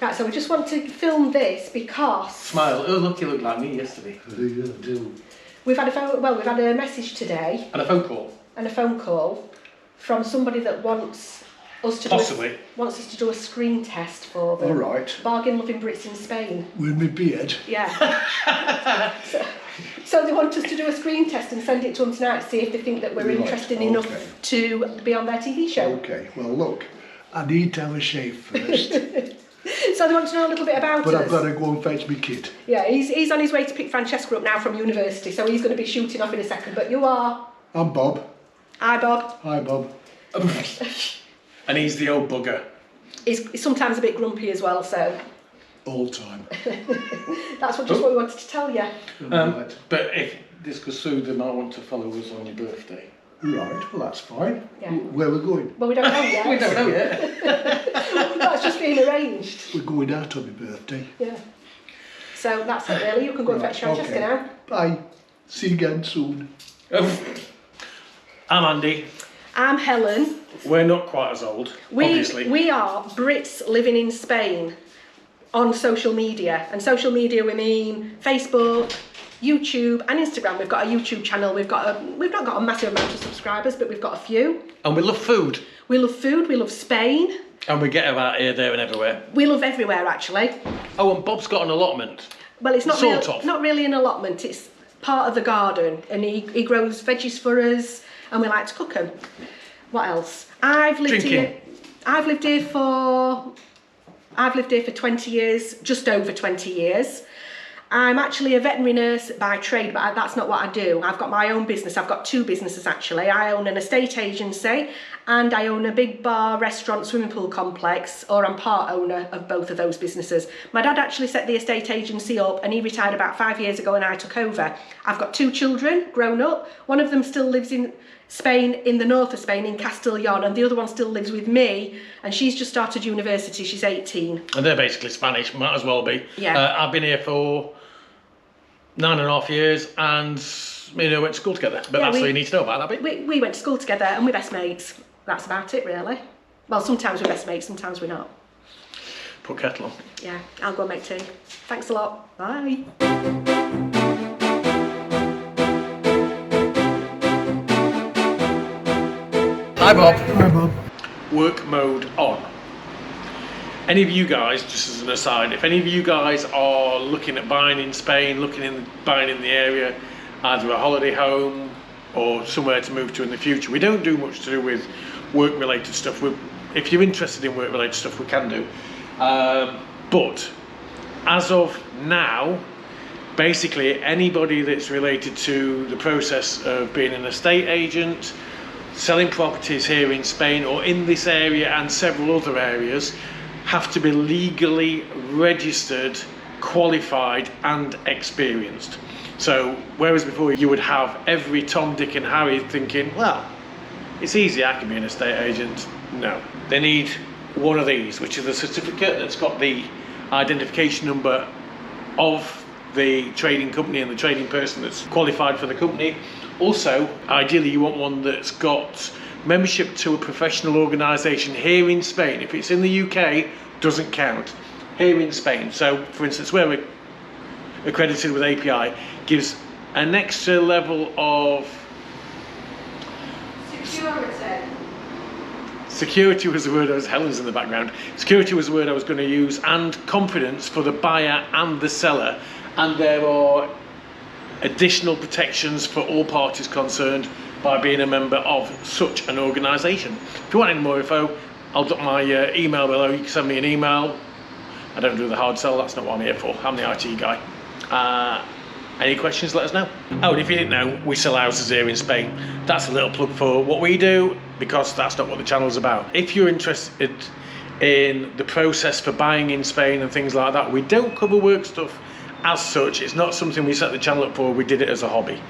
Right, so we just want to film this because... Smile. Oh, look, you looked like me yesterday. Yeah, I do. We've had a message today. And a phone call. And a phone call from somebody that wants us to do a screen test for them. All right. Bargain Loving Brits in Spain. With my beard. Yeah. So they want us to do a screen test and send it to them tonight to see if they think that we're interested enough to be on their TV show. Okay, well look, I need to have a shave first. So they want to know a little bit about us. But I've got to go and fetch my kid. Yeah, he's on his way to pick Francesca up now from university, so he's going to be shooting off in a second. But you are? I'm Bob. Hi, Bob. Hi, Bob. And he's the old bugger. He's sometimes a bit grumpy as well, so... All time. That's what we wanted to tell you. Right. But if this goes through, they might want to follow us on your birthday. Right, well that's fine. Yeah. Where we're going? Well, we don't know yet. We don't know yet. That's just being arranged. We're going out on my birthday. Yeah. So that's it really. You can go and fetch Francesca now. Bye. See you again soon. I'm Andy. I'm Helen. We're not quite as old, obviously. We are Brits living in Spain on social media. And social media we mean Facebook, YouTube and Instagram. We've got a YouTube channel. We've not got a massive amount of subscribers, but we've got a few. And we love food. We love food, we love Spain. And we get about here, there and everywhere. We love everywhere actually. Oh, and Bob's got an allotment. Well, it's not Not really an allotment, it's part of the garden, and he grows veggies for us and we like to cook them. What else? I've lived here for 20 years, just over 20 years. I'm actually a veterinary nurse by trade, but that's not what I do. I've got my own business. I've got two businesses actually. I own an estate agency and I own a big bar, restaurant, swimming pool complex, or I'm part owner of both of those businesses. My dad actually set the estate agency up and he retired about 5 years ago and I took over. I've got two children, grown up. One of them still lives in Spain, in the north of Spain, in Castellón, and the other one still lives with me, and she's just started university, she's 18. And they're basically Spanish, might as well be. Yeah. I've been here for 9.5 years, and me and her went to school together. But that's all you need to know about that bit. We went to school together, and we're best mates. That's about it, really. Well, sometimes we're best mates, sometimes we're not. Put kettle on. Yeah, I'll go and make tea. Thanks a lot. Bye. Hi Bob. Hi, Bob. Work mode on. Any of you guys, just as an aside, if any of you guys are looking at buying in Spain, buying in the area, either a holiday home or somewhere to move to in the future, we don't do much to do with work-related stuff. If you're interested in work-related stuff, we can do. But as of now, basically anybody that's related to the process of being an estate agent, selling properties here in Spain or in this area and several other areas, have to be legally registered, qualified and experienced. So whereas before you would have every Tom, Dick and Harry thinking, well, it's easy, I can be an estate agent. No, they need one of these, which is a certificate that's got the identification number of the trading company and the trading person that's qualified for the company. Also, ideally you want one that's got membership to a professional organisation here in Spain. If it's in the UK, doesn't count. Here in Spain. So, for instance, where we're accredited with API, gives an extra level of security was the word Helen's in the background. Security was the word I was going to use, and confidence for the buyer and the seller. And there are additional protections for all parties concerned by being a member of such an organisation. If you want any more info, I'll drop my email below. You can send me an email. I don't do the hard sell, that's not what I'm here for. I'm the IT guy. Any questions, let us know. Oh, and if you didn't know, we sell houses here in Spain. That's a little plug for what we do, because that's not what the channel's about. If you're interested in the process for buying in Spain and things like that, we don't cover work stuff as such. It's not something we set the channel up for, we did it as a hobby.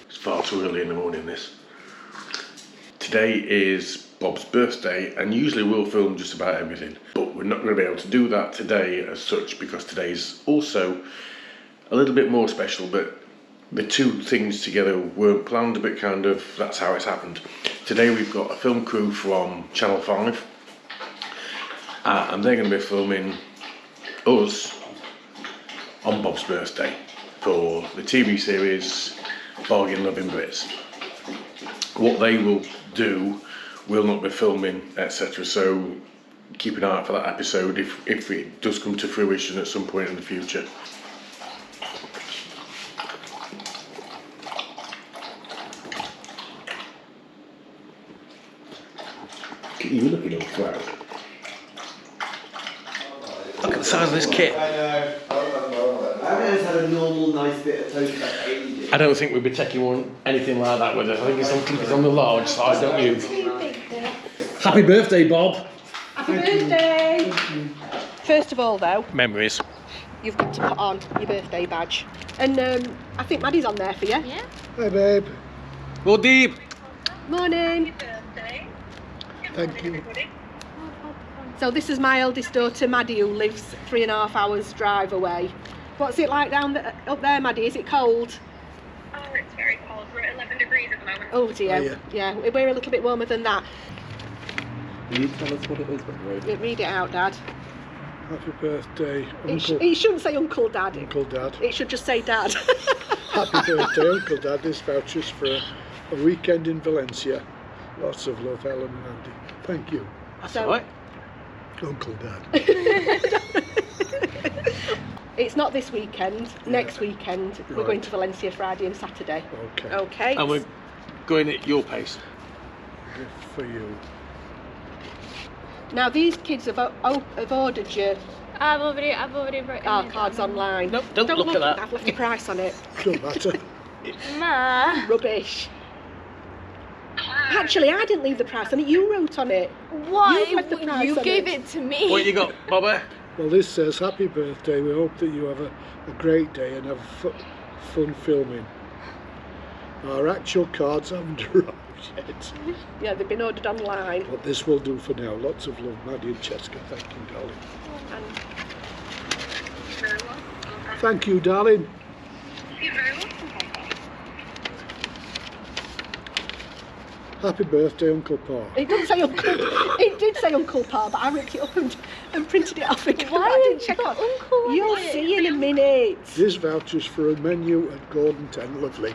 It's far too early in the morning, this. Today is Bob's birthday, and usually we'll film just about everything, but we're not going to be able to do that today as such, because today's also a little bit more special, but the two things together weren't planned, but kind of that's how it's happened. Today we've got a film crew from Channel 5, and they're going to be filming us on Bob's birthday for the TV series Bargain Loving Brits. What they will do, we'll not be filming, etc. So keep an eye out for that episode if it does come to fruition at some point in the future. You looking all proud. Look at the size of this kit. I know. I haven't just had a normal nice bit of toast for ages. I don't think we'd be taking anything like that with us. I think it's on the large side, don't you? Happy birthday, Bob. Happy birthday. First of all, though, Memories. you've got to put on your birthday badge. And I think Maddie's on there for you. Yeah. Hi, babe. Well, deep. Morning. Thank you. So this is my eldest daughter, Maddie, who lives 3.5 hours drive away. What's it like up there, Maddie? Is it cold? Oh, it's very cold. We're at 11 degrees at the moment. Oh dear. Oh, yeah. Yeah, we're a little bit warmer than that. Will you tell us what it is, by the way? Read it out, Dad. Happy birthday, It shouldn't say Uncle Dad. Uncle Dad. It should just say Dad. Happy birthday, Uncle Dad. This voucher's for a weekend in Valencia. Lots of love, Helen and Andy. Thank you, That's So- all right. Uncle Dad. It's not this weekend. Next weekend, we're going to Valencia Friday and Saturday. Okay. Okay. And we're going at your pace. Gift for you. Now these kids have ordered your I've already written cards online. Nope, don't look at that. I've left a price on it. Don't matter. Ma. Rubbish. Actually, I didn't leave the price on it. You wrote on it. Why? You left the price You on gave it. it to me. What you got, Bobby? Well, this says happy birthday. We hope that you have a great day and have fun filming. Our actual cards haven't arrived yet, Yeah, they've been ordered online. but this will do for now. Lots of love, Maddie and Cheska. Thank you, darling. And Thank you, darling. Happy birthday, Uncle Paul. it didn't say Uncle. It did say Uncle Pa, but I ripped it up and printed it off again. Why I didn't did check you on. put Uncle on You'll it? see in a minute. This voucher's for a menu at Gordon 10. Lovely.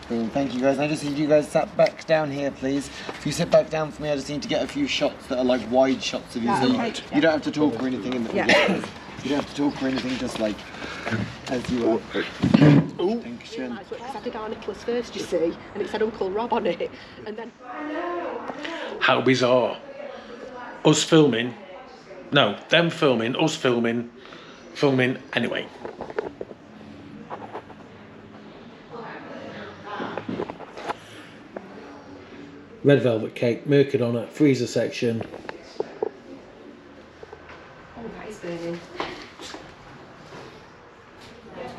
Cool, thank you guys. I just need you guys sat back down here, please. If you sit back down for me, I just need to get a few shots that are like wide shots of you. So okay. you don't have to talk or anything in the Yeah. You don't have to talk or anything, just like as you are. Ooh. Thank you. I did our Nicholas first, you see, and it said Uncle Rob on it, and then. How bizarre. Us filming. No, them filming, us filming anyway. Red velvet cake, mercury on it, freezer section. Oh, that is burning.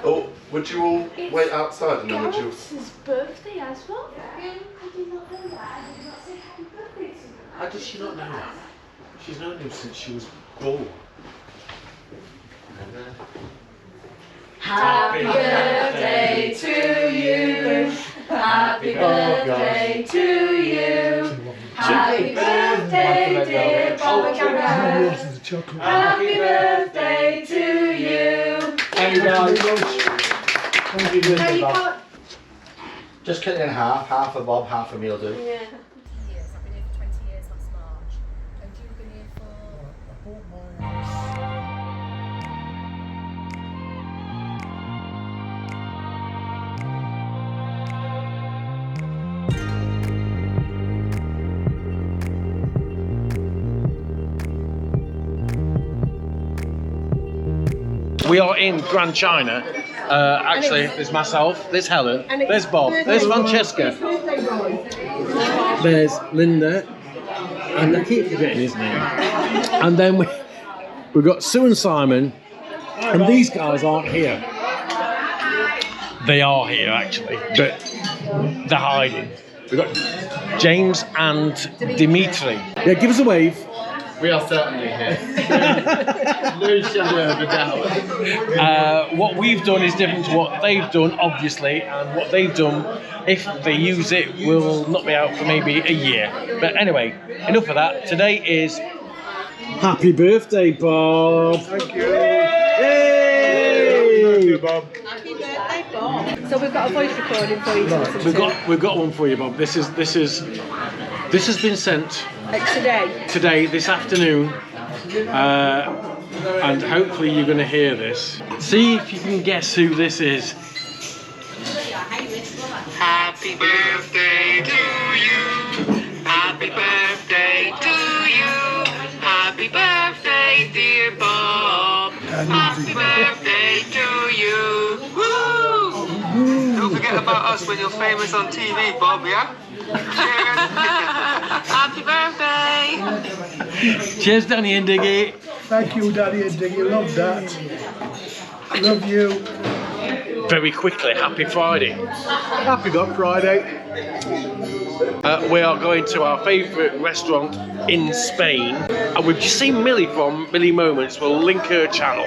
Oh, would you all wait outside and then would you... It's his birthday as well. How does she not know that? She's known him since she was born. Happy birthday to you. Happy birthday to you. Happy birthday, dear Bobby Garrett. Happy birthday to you. Thank you guys. Thank you, No, you Bob. can't. Just cut it in half for Bob, half for me will do. Yeah. Years. I've been here for 20 years last March. And you've been here for... We are in Gran China. Actually, there's myself, there's Helen, And it's there's Bob, birthday there's boy. Francesca, It's birthday boy. there's Linda, and I keep forgetting his name. And then we've got Sue and Simon, and these guys aren't here. They are here actually, but they're hiding. We've got James and Dimitri. Yeah, give us a wave. We are certainly here. No shadow of a doubt. What we've done is different to what they've done, obviously, and what they've done, if they use it, will not be out for maybe a year. But anyway, enough of that. Today is happy birthday, Bob. Thank you. Yay! Bob. Happy birthday, Bob. So we've got a voice recording for you to listen to. We've got one for you, Bob. This has been sent today, this afternoon, and hopefully you're going to hear this. See if you can guess who this is. Happy birthday to you. Happy birthday to you. Happy birthday, dear Bob. Happy birthday to you. Woo! Don't forget about us when you're famous on TV, Bob, yeah? Cheers. Happy birthday. Cheers, Danny and Diggy. Thank you, Daddy and Diggy. Love that. Love you. Very quickly, happy Friday. Happy God Friday. We are going to our favourite restaurant in Spain, and we've just seen Millie from Millie Moments. We'll link her channel.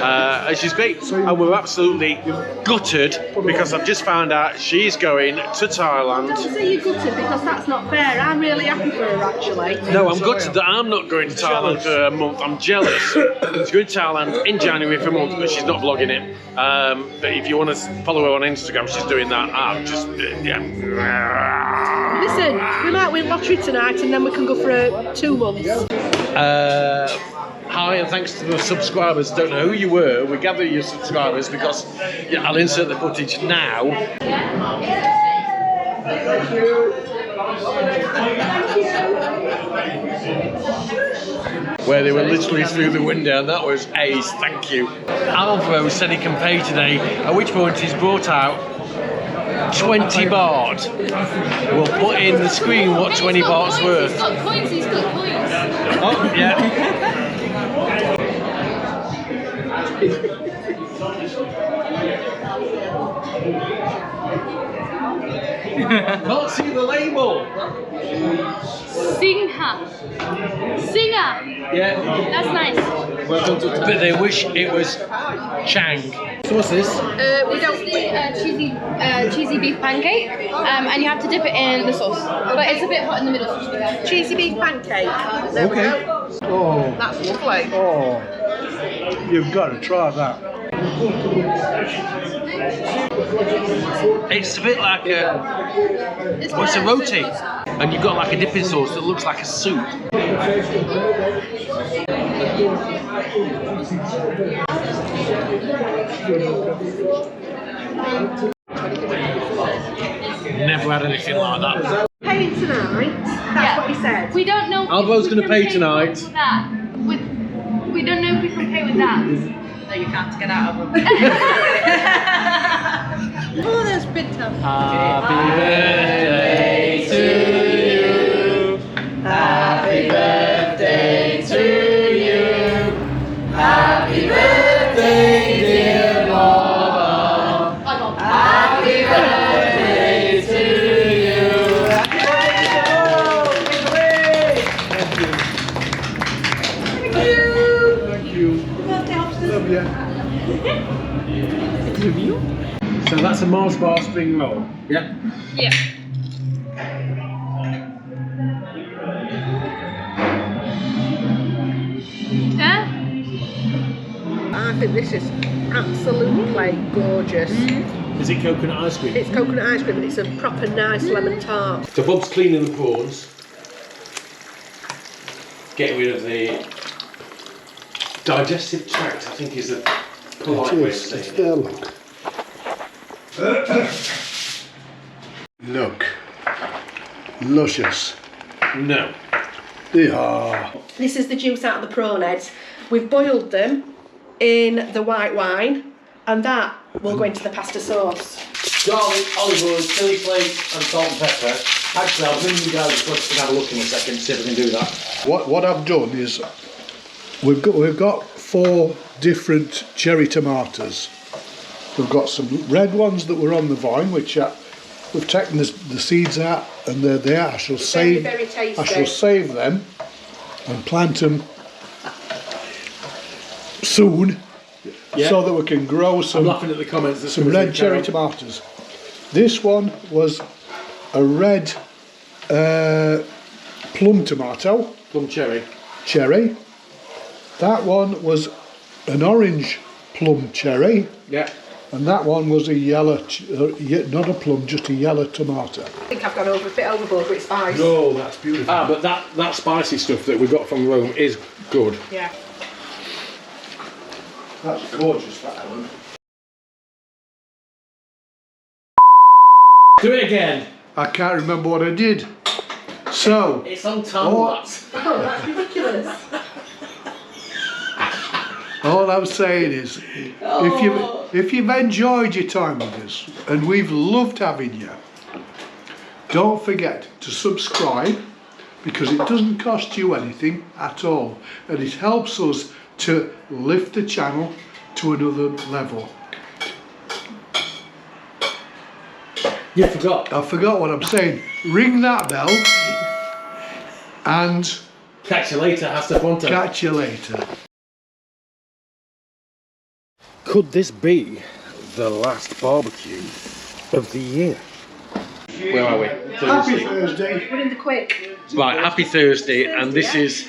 And she's great, and we're absolutely gutted because I've just found out she's going to Thailand. Don't say you're gutted because that's not fair. I'm really happy for her actually. No, I'm gutted that I'm not going to Thailand for a month. I'm jealous. She's going to Thailand in January for a month, but she's not vlogging it. But if you want to follow her on Instagram, she's doing that. Yeah. Listen, we might win lottery tonight and then we can go for 2 months. Hi and thanks to the subscribers. Don't know who you were. We gather your subscribers because I'll insert the footage now. Thank you. Where they were literally through the window, and that was ace. Thank you. Alvero said he can pay today, at which point he's brought out 20 baht. We'll put in the screen what 20 baht's worth. He's got coins, he's got coins. Oh, yeah. Can't see the label. Singer. Yeah. That's nice. Welcome to. But they wish it was Chang. So what's this? We don't cheesy beef pancake, and you have to dip it in the sauce. But it's a bit hot in the middle. So just be careful. Cheesy beef pancake. There we Okay. go. Oh, That's lovely. oh, you've got to try that. It's a bit like a. It's a roti, and you've got like a dipping sauce that looks like a soup. Never had anything like that. Paying tonight. That's what he said. We don't know. Alvo's if we gonna can pay tonight. With that. We don't know if we can pay with that. No, you can't get out of them. Oh, there's big time. Happy birthday to you. Happy birthday to you. Happy birthday, dear Bob. Happy birthday to you. Thank you. Love you. So that's a Mars bar spring roll. Yeah. Yeah. Yeah. I think this is absolutely gorgeous. Is it coconut ice cream? It's coconut ice cream and it's a proper nice lemon tart. So Bob's cleaning the prawns. Getting rid of the digestive tract, I think is a polite way of saying It's it. there, look. Look. Luscious. No. They are. This is the juice out of the prawn heads. We've boiled them in the white wine and that will go into the pasta sauce. Garlic, olive oil, chili flakes and salt and pepper. Actually, I'll bring you guys across to have a look in a second, see if we can do that. What I've done is we've got 4 different cherry tomatoes. We've got some red ones that were on the vine, which we've taken the seeds out, and they're there. I shall save them and plant them soon, so that we can grow some. I'm laughing at the comments. Some red cherry tomatoes. This one was a red plum tomato. Plum cherry. Cherry. That one was an orange plum cherry. Yeah. And that one was a yellow, not a plum, just a yellow tomato. I think I've gone a bit overboard with spice. No, that's beautiful. Ah, but that spicy stuff that we got from Rome is good. Yeah. That's gorgeous, that one. Do it again. I can't remember what I did. So. It's on time. Oh, that's ridiculous. All I'm saying is, if you've enjoyed your time with us, and we've loved having you, don't forget to subscribe, because it doesn't cost you anything at all, and it helps us to lift the channel to another level. You forgot. I forgot what I'm saying. Ring that bell, and Catch you later, hasta pronto. catch you later. Could this be the last barbecue of the year? Where are we? Happy Thursday. We're in the quick. Right, happy Thursday, and this is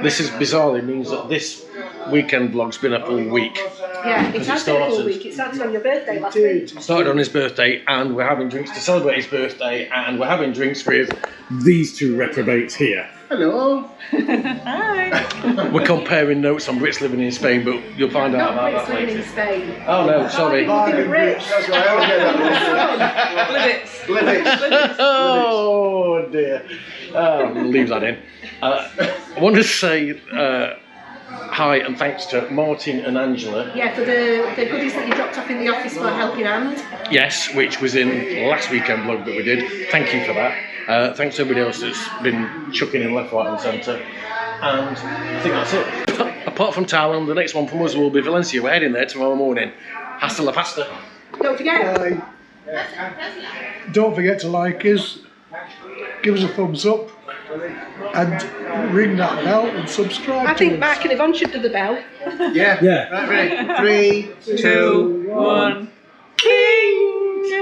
bizarrely means that this weekend vlog's been a full week. Yeah, it has been a full week. It started on your birthday last week. Started on his birthday, and we're having drinks to celebrate his birthday, and we're having drinks with these two reprobates here. Hello. Hi. We're comparing notes on Brits living in Spain, but you'll find out about Brits that living later. in Spain. Oh no, sorry. Bargain Brits. That's why I don't get that. Oh dear. We'll leave that in. I want to say hi and thanks to Martin and Angela. Yeah, for the goodies that you dropped off in the office for Helping Hand. Yes, which was in last weekend vlog that we did. Thank you for that. Thanks to everybody else that's been chucking in left, right and centre. And I think that's it. Apart from Thailand, the next one from us will be Valencia. We're heading there tomorrow morning. Hasta la pasta. Don't forget. Don't forget to like us, give us a thumbs up, and ring that bell and subscribe. I think to Mike and Yvonne should do the bell. Yeah. Right, ready? 3, 2, 1.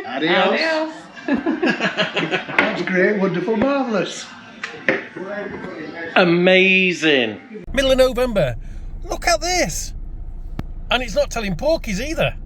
Adios. That's great, wonderful, marvellous. Amazing. Middle of November. Look at this. And it's not telling porkies either.